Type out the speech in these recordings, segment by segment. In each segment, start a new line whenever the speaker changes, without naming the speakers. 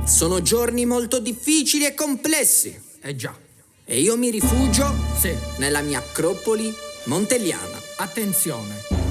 Sono giorni molto difficili e complessi.
Già.
E io mi rifugio
Sì.
nella mia acropoli monteliana.
Attenzione.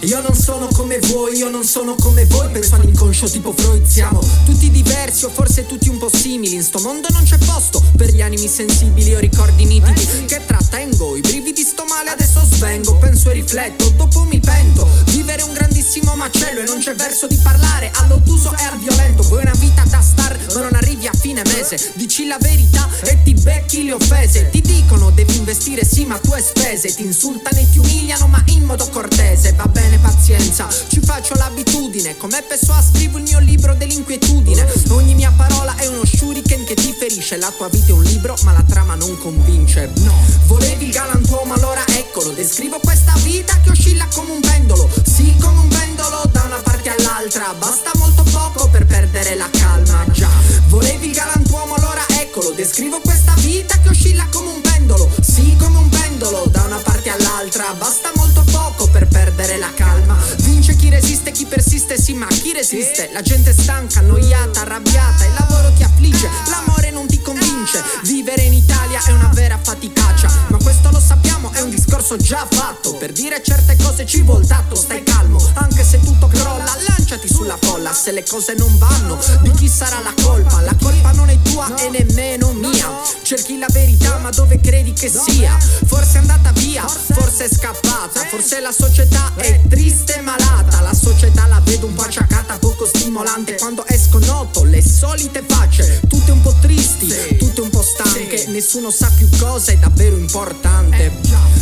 Io non sono come voi, io non sono come voi. Penso all'inconscio tipo Freud. Siamo tutti diversi o forse tutti un po' simili. In sto mondo non c'è posto per gli animi sensibili o ricordi nitidi. Che trattengo, i brividi sto male, adesso svengo. Penso e rifletto, dopo mi pento. Vivere un grandissimo macello e non c'è verso di parlare all'ottuso e al violento. Vuoi una vita da star ma non arrivi a fine mese. Dici la verità e ti becchi le offese. Ti dicono devi investire sì ma tu hai spese. Ti insultano e ti umiliano ma in modo cortese. Va bene, pazienza, ci faccio l'abitudine. Come Pessoa scrivo il mio libro dell'inquietudine. Ogni mia parola è uno shuriken che ti ferisce. La tua vita è un libro ma la trama non convince. No, volevi il galantuomo, allora eccolo. Descrivo questa vita che oscilla come un pendolo. Sì, come un pendolo da una parte all'altra. Basta molto poco per perdere la calma. Già, volevi il galantuomo, allora eccolo. Descrivo questa vita che oscilla come un pendolo. Sì, come un pendolo da una parte all'altra. Basta molto poco per perdere la calma. Vince chi resiste, chi persiste, sì ma chi resiste? La gente stanca, annoiata, arrabbiata. Il lavoro ti affligge, l'amore non ti convince. Vivere in Italia è una vera faticaccia, ma questo lo sappiamo, è un discorso già fatto. Per dire certe cose ci vuol tatto. Stai calmo, anche se tutto crolla, lanciati sulla folla. Se le cose non vanno, di chi sarà la colpa? La colpa non è tua e nemmeno mia. Cerchi la verità ma dove credi che sia? Forse è andata via, forse è scappata. Forse la società è triste e malata. La società la vedo un po' acciacata, poco stimolante. Quando esco noto le solite facce, tutte un po' tristi, tutte un po' stanche. Nessuno sa più cosa è davvero importante.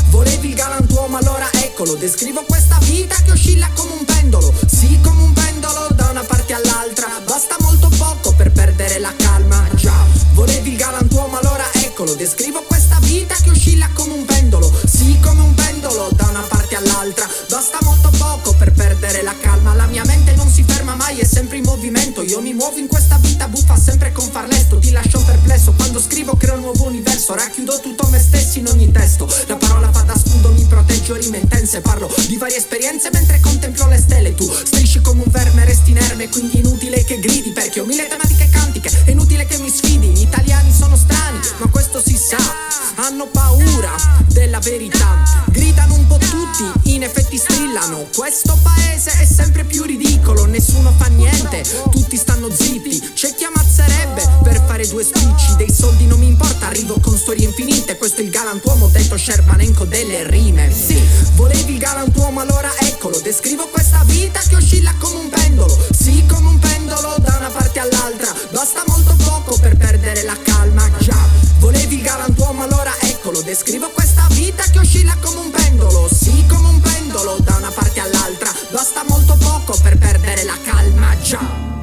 Volevi il galantuomo, allora eccolo. Descrivo questa vita che oscilla come un pendolo. Sì, come un pendolo da una parte all'altra. Basta molto poco per perdere la calma. Già, volevi il galantuomo, allora eccolo. Descrivo questa vita che oscilla come un pendolo. Sì, come un pendolo da una parte all'altra. Basta molto poco per perdere la calma. La mia mente non si ferma mai, è sempre in movimento. Io mi muovo in questa vita buffa sempre con farlesto. Ti lascio perplesso, quando scrivo creo un nuovo universo. Racchiudo tutto me stesso in ogni testo. La parola fa da scudo, mi proteggo, rime intense. Parlo di varie esperienze mentre contemplo le stelle. Tu strisci come un verme, resti inerme, quindi inutile che gridi. Perché ho mille tematiche cantiche, è inutile che mi sfidi. Gli italiani sono strani, ma questo si sa. Hanno paura della verità. Gridano un po' tutti, in effetti strillano. Questo paese è sempre più ridicolo. Nessuno fa niente, tutti stanno zitti. C'è chi ammazzerebbe per fare due spicci. Dei soldi non mi importa, arrivo con storie infinite. Questo è il galantuomo detto Scerbanenko delle rime. Sì, volevi il galantuomo, allora eccolo. Descrivo questa vita che oscilla come un pendolo. Sì, come un pendolo da una parte all'altra. Basta molto poco per perdere la calma. Già, volevi il galantuomo, allora eccolo. Descrivo questa vita che oscilla come un pendolo. Sì, come un pendolo da una parte all'altra. Basta molto poco per perdere la calma. Già.